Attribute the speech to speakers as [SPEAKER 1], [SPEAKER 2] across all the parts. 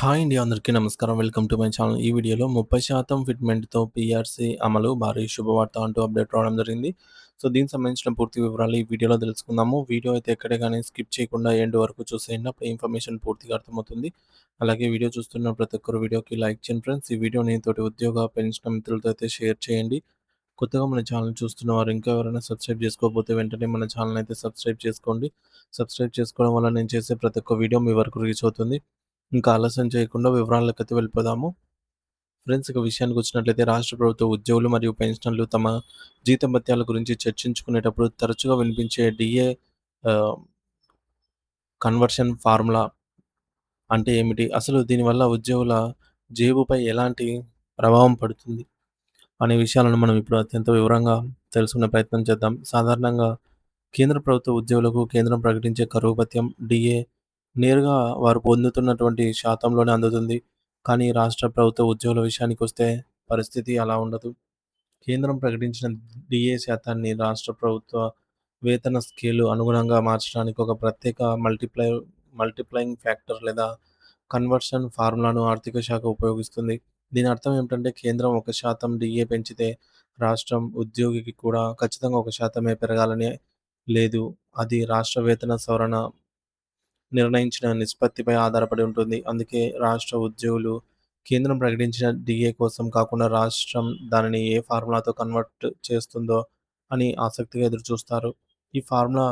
[SPEAKER 1] Hi అండి. అందరికీ నమస్కారం. Welcome to my channel. ఈ వీడియోలో 30% ఫిట్‌మెంట్‌తో పీఆర్‌సీ అమలు భారీ శుభవార్త అంటూ అప్డేట్ రావడం జరిగింది. సో, దీనికి సంబంధించిన పూర్తి వివరాలు ఈ వీడియోలో తెలుసుకుందాము. వీడియో అయితే ఎక్కడ గాని స్కిప్ చేయకుండా ఎండ్ వరకు చూసేయండి. అప్పుడు ఇన్ఫర్మేషన్ పూర్తిగా అర్థమవుతుంది. అలాగే వీడియో చూస్తున్న ప్రతి ఒక్కరు వీడియోకి లైక్ చేయండి ఫ్రెండ్స్. ఈ వీడియోని తోటి ఉద్యోగ, పెన్షన్ మిత్రులతో అయితే షేర్ చేయండి. కొత్తగా మన ఛానల్ చూస్తున్న వారు ఇంకా ఎవరైనా సబ్స్క్రైబ్ చేసుకోకపోతే వెంటనే మన ఛానల్ అయితే సబ్స్క్రైబ్ చేసుకోండి. సబ్స్క్రైబ్ చేసుకోవడం వల్ల నేను చేసే ప్రతి ఒక్క వీడియో మీ వరకు రీచ్ అవుతుంది. ఇంకా ఆలస్యం చేయకుండా వివరాలకైతే వెళ్ళిపోదాము. ఫ్రెండ్స్ ఇక విషయానికొచ్చినట్లయితే రాష్ట్ర ప్రభుత్వ ఉద్యోగులు మరియు పెన్షనర్లు తమ జీతభత్యాల గురించి చర్చించుకునేటప్పుడు తరచుగా వినిపించే డీఏ ఆహ్, కన్వర్షన్ ఫార్ములా అంటే ఏమిటి? అసలు దీనివల్ల ఉద్యోగుల జేబుపై ఎలాంటి ప్రభావం పడుతుంది? అనే విషయాలను మనం ఇప్పుడు అత్యంత వివరంగా తెలుసుకునే ప్రయత్నం చేద్దాం. సాధారణంగా కేంద్ర ప్రభుత్వ ఉద్యోగులకు కేంద్రం ప్రకటించే కరువు భత్యం డీఏ నేరుగా వారు పొందుతున్నటువంటి శాతంలోనే అందుతుంది. కానీ రాష్ట్ర ప్రభుత్వ ఉద్యోగుల విషయానికొస్తే పరిస్థితి అలా ఉండదు. కేంద్రం ప్రకటించిన డీఏ శాతాన్ని రాష్ట్ర ప్రభుత్వ వేతన స్కేలు అనుగుణంగా మార్చడానికి ఒక ప్రత్యేక మల్టిప్లయింగ్ ఫ్యాక్టర్ లేదా కన్వర్షన్ ఫార్ములాను ఆర్థిక శాఖ ఉపయోగిస్తుంది. దీని అర్థం ఏమిటంటే కేంద్రం 1% డీఏ పెంచితే రాష్ట్రం ఉద్యోగికి కూడా ఖచ్చితంగా 1% పెరగాలని లేదు. అది రాష్ట్ర వేతన సవరణ నిర్ణయించిన నిష్పత్తిపై ఆధారపడి ఉంటుంది. అందుకే రాష్ట్ర ఉద్యోగులు కేంద్రం ప్రకటించిన డీఏ కోసం కాకుండా రాష్ట్రం దానిని ఏ ఫార్ములాతో కన్వర్ట్ చేస్తుందో అని ఆసక్తిగా ఎదురుచూస్తారు. ఈ ఫార్ములా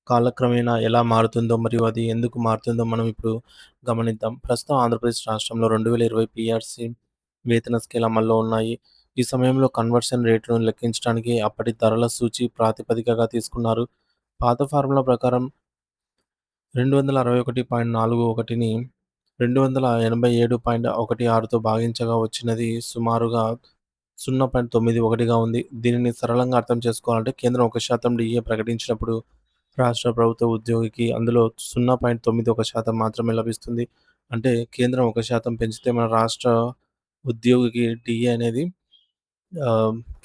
[SPEAKER 1] కాలక్రమేణా ఎలా మారుతుందో మరియు అది ఎందుకు మారుతుందో మనం ఇప్పుడు గమనిద్దాం. ప్రస్తుతం ఆంధ్రప్రదేశ్ రాష్ట్రంలో 2020 పీఆర్‌సీ వేతన స్కేల్ అమల్లో ఉన్నాయి. ఈ సమయంలో కన్వర్షన్ రేటును లెక్కించడానికి అప్పటి ధరల సూచి ప్రాతిపదికగా తీసుకున్నారు. పాత ఫార్ములా ప్రకారం 261.41ని 287.16తో భాగించగా వచ్చినది సుమారుగా 0.91గా ఉంది. దీనిని సరళంగా అర్థం చేసుకోవాలంటే కేంద్రం 1% డీఏ ప్రకటించినప్పుడు రాష్ట్ర ప్రభుత్వ ఉద్యోగికి అందులో 0.91% మాత్రమే లభిస్తుంది. అంటే కేంద్రం 1% పెంచితే మన రాష్ట్ర ఉద్యోగికి డీఏ అనేది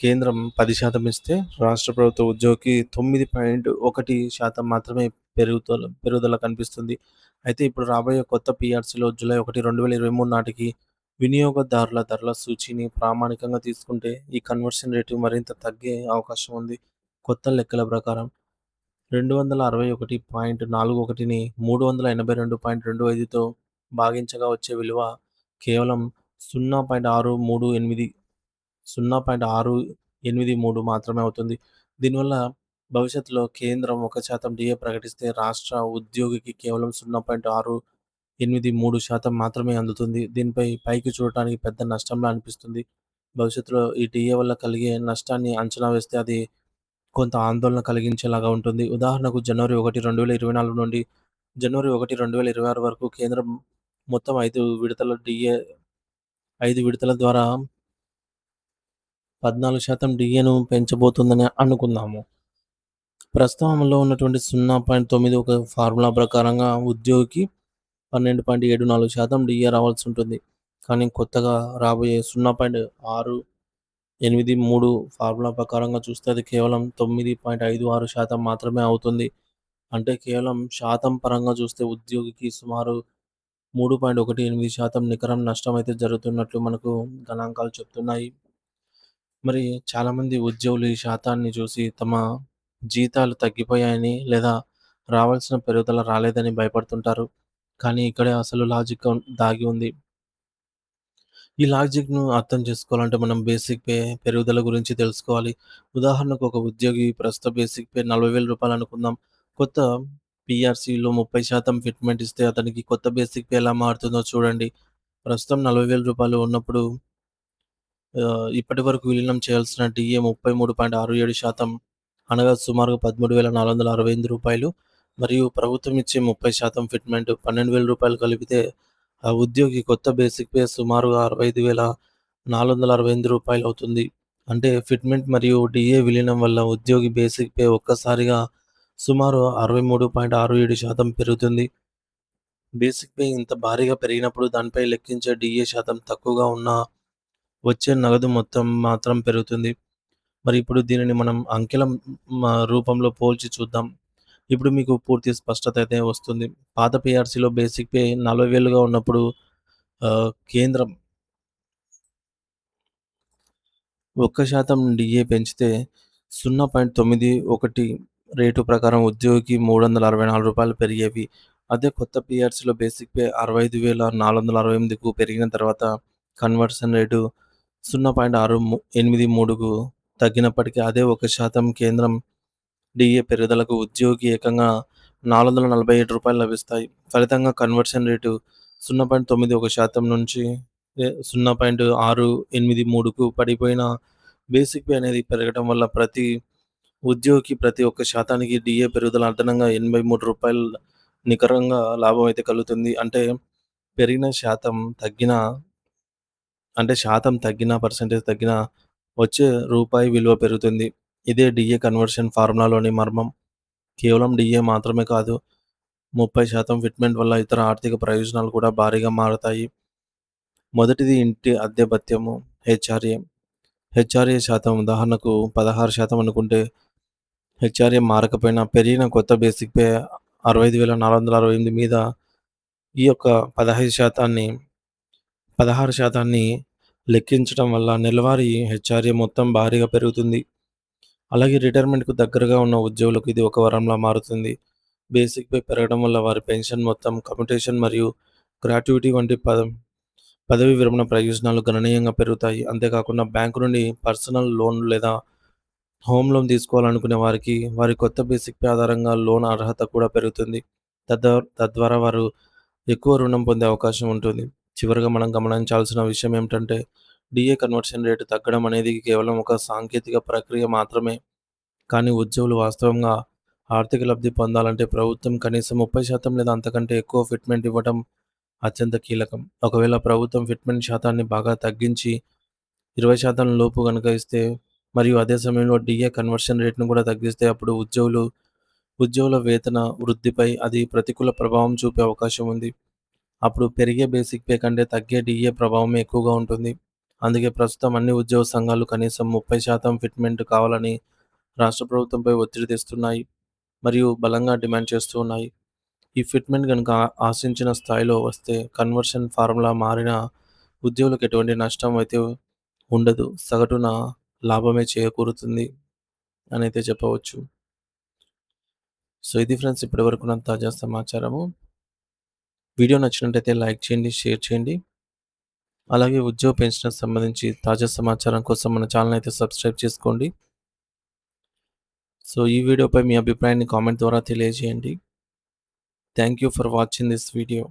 [SPEAKER 1] కేంద్రం 10% ఇస్తే రాష్ట్ర ప్రభుత్వ ఉద్యోగికి 9.1% మాత్రమే పెరుగుదల కనిపిస్తుంది. అయితే ఇప్పుడు రాబోయే కొత్త పీఆర్‌సీలో జూలై 1, 2023 నాటికి వినియోగదారుల ధరల సూచీని ప్రామాణికంగా తీసుకుంటే ఈ కన్వర్షన్ రేటు మరింత తగ్గే అవకాశం ఉంది. కొత్త లెక్కల ప్రకారం 261.41ని 382.25తో భాగించగా వచ్చే విలువ కేవలం 0.638 0.683 మాత్రమే అవుతుంది. దీనివల్ల భవిష్యత్తులో కేంద్రం 1% డీఏ ప్రకటిస్తే రాష్ట్ర ఉద్యోగికి కేవలం 0.683% మాత్రమే అందుతుంది. దీనిపై పైకి చూడటానికి పెద్ద నష్టంలా అనిపిస్తుంది. భవిష్యత్తులో ఈ డీఏ వల్ల కలిగే నష్టాన్ని అంచనా వేస్తే అది కొంత ఆందోళన కలిగించేలాగా ఉంటుంది. ఉదాహరణకు జనవరి 1, 2024 నుండి జనవరి 1, 2026 వరకు కేంద్రం మొత్తం 5 విడతల ద్వారా 14% డీఏను పెంచబోతుందని అనుకుందాము. ప్రస్తుతం అమల్లో ఉన్నటువంటి 0.91 ఫార్ములా ప్రకారంగా ఉద్యోగికి 12.74% డీఏ రావాల్సి ఉంటుంది. కానీ కొత్తగా రాబోయే 0.683 ఫార్ములా ప్రకారంగా చూస్తే అది కేవలం 9.56% మాత్రమే అవుతుంది. అంటే కేవలం శాతం పరంగా చూస్తే ఉద్యోగికి సుమారు 3.18% నికరం నష్టమైతే జరుగుతున్నట్లు మనకు గణాంకాలు చెప్తున్నాయి. మరి చాలామంది ఉద్యోగులు ఈ శాతాన్ని చూసి తమ జీతాలు తగ్గిపోయాయని లేదా రావాల్సిన పెరుగుదల రాలేదని భయపడుతుంటారు. కానీ ఇక్కడే అసలు లాజిక్ దాగి ఉంది. ఈ లాజిక్‌ను అర్థం చేసుకోవాలంటే మనం బేసిక్ పే పెరుగుదల గురించి తెలుసుకోవాలి. ఉదాహరణకు ఒక ఉద్యోగి ప్రస్తుత బేసిక్ పే రూ. 40,000 అనుకుందాం. కొత్త పీఆర్‌సీలో 30% ఫిట్‌మెంట్ ఇస్తే అతనికి కొత్త బేసిక్ పే ఎలా మారుతుందో చూడండి. ప్రస్తుతం రూ. 40,000 ఉన్నప్పుడు ఇప్పటివరకు విలీనం చేయాల్సిన డీఏ 33.67% అనగా సుమారుగా రూ. 13,468 మరియు ప్రభుత్వం ఇచ్చే 30% ఫిట్‌మెంట్ రూ. 12,000 కలిపితే ఆ ఉద్యోగి కొత్త బేసిక్ పే సుమారుగా రూ. 65,468 అవుతుంది. అంటే ఫిట్‌మెంట్ మరియు డీఏ విలీనం వల్ల ఉద్యోగి బేసిక్ పే ఒక్కసారిగా సుమారు 63.67% పెరుగుతుంది. బేసిక్ పే ఇంత భారీగా పెరిగినప్పుడు దానిపై లెక్కించే డీఏ శాతం తక్కువగా ఉన్నా వచ్చే నగదు మొత్తం మాత్రం పెరుగుతుంది. మరి ఇప్పుడు దీనిని మనం అంకెల రూపంలో పోల్చి చూద్దాం. ఇప్పుడు మీకు పూర్తి స్పష్టత అయితే వస్తుంది. పాత పీఆర్‌సీలో బేసిక్ పే 40,000గా ఉన్నప్పుడు కేంద్రం 1% డీఏ పెంచితే 0.91 రేటు ప్రకారం ఉద్యోగికి రూ. 364 పెరిగేవి. అదే కొత్త పీఆర్సీలో బేసిక్ పే 65,468కు పెరిగిన తర్వాత కన్వర్షన్ రేటు 0.683కు తగ్గినప్పటికీ అదే 1% కేంద్రం డీఏ పెరుగుదలకు ఉద్యోగికి ఏకంగా రూ. 447 లభిస్తాయి. ఫలితంగా కన్వర్షన్ రేటు 0.91% నుంచి 0.683కు పడిపోయిన బేసిక్ పే అనేది పెరగడం వల్ల ప్రతి ఉద్యోగికి ప్రతి ఒక్క శాతానికి డీఏ పెరుగుదల అదనంగా రూ. 83 నికరంగా లాభం అయితే కలుగుతుంది. పెరిగిన శాతం తగ్గినా శాతం తగ్గినా, పర్సెంటేజ్ తగ్గినా వచ్చే రూపాయి విలువ పెరుగుతుంది. ఇదే డీఏ కన్వర్షన్ ఫార్ములాలోని మర్మం. కేవలం డీఏ మాత్రమే కాదు, 30% ఫిట్మెంట్ వల్ల ఇతర ఆర్థిక ప్రయోజనాలు కూడా భారీగా మారతాయి. మొదటిది ఇంటి అద్దె భత్యము హెచ్ఆర్ఏ. హెచ్ఆర్ఏ శాతం ఉదాహరణకు 16% అనుకుంటే హెచ్ఆర్ఏ మారకపోయినా పెరిగిన కొత్త బేసిక్ పే 65,468 మీద ఈ యొక్క 16% లెక్కించడం వల్ల నెలవారీ హెచ్ఆర్ఏ మొత్తం భారీగా పెరుగుతుంది. అలాగే రిటైర్మెంట్‌కు దగ్గరగా ఉన్న ఉద్యోగులకు ఇది ఒక వరంలా మారుతుంది. బేసిక్ పే పెరగడం వల్ల వారి పెన్షన్ మొత్తం, కమ్యుటేషన్ మరియు గ్రాట్యుటీ వంటి పదవీ విరమణ ప్రయోజనాలు గణనీయంగా పెరుగుతాయి. అంతేకాకుండా బ్యాంకు నుండి పర్సనల్ లోన్ లేదా హోమ్ లోన్ తీసుకోవాలనుకునే వారికి వారి కొత్త బేసిక్ పే ఆధారంగా లోన్ అర్హత కూడా పెరుగుతుంది. తద్వారా వారు ఎక్కువ రుణం పొందే అవకాశం ఉంటుంది. చివరగా మనం గమనించాల్సిన విషయం ఏమిటంటే డీఏ కన్వర్షన్ రేటు తగ్గడం అనేది కేవలం ఒక సాంకేతిక ప్రక్రియ మాత్రమే. కానీ ఉద్యోగులు వాస్తవంగా ఆర్థిక లబ్ధి పొందాలంటే ప్రభుత్వం కనీసం 30% లేదా అంతకంటే ఎక్కువ ఫిట్మెంట్ ఇవ్వడం అత్యంత కీలకం. ఒకవేళ ప్రభుత్వం ఫిట్మెంట్ శాతాన్ని బాగా తగ్గించి 20% లోపు గనుక ఇస్తే మరియు అదే సమయంలో డీఏ కన్వర్షన్ రేట్‌ను కూడా తగ్గిస్తే అప్పుడు ఉద్యోగుల వేతన వృద్ధిపై అది ప్రతికూల ప్రభావం చూపే అవకాశం ఉంది. అప్పుడు పెరిగే బేసిక్ పే కంటే తగ్గే డీఏ ప్రభావమే ఎక్కువగా ఉంటుంది. అందుకే ప్రస్తుతం అన్ని ఉద్యోగ సంఘాలు కనీసం 30% ఫిట్మెంట్ కావాలని రాష్ట్ర ప్రభుత్వంపై ఒత్తిడి తెస్తున్నాయి మరియు బలంగా డిమాండ్ చేస్తూ ఉన్నాయి. ఈ ఫిట్మెంట్ గనుక ఆశించిన స్థాయిలో వస్తే కన్వర్షన్ ఫార్ములా మారినా ఉద్యోగులకు ఎటువంటి నష్టం అయితే ఉండదు. సగటున లాభమే చేకూరుతుంది అనైతే చెప్పవచ్చు. సో, ఇది ఫ్రెండ్స్ ఇప్పటివరకు నా తాజా సమాచారము. వీడియో నచ్చినట్టయితే లైక్ చేయండి, షేర్ చేయండి. అలాగే ఉద్యోగ పెన్షన్‌కి సంబంధించి తాజా సమాచారం కోసం మన ఛానెల్ అయితే సబ్స్క్రైబ్ చేసుకోండి. సో, ఈ వీడియోపై మీ అభిప్రాయాన్ని కామెంట్ ద్వారా తెలియజేయండి. Thank you for watching this video.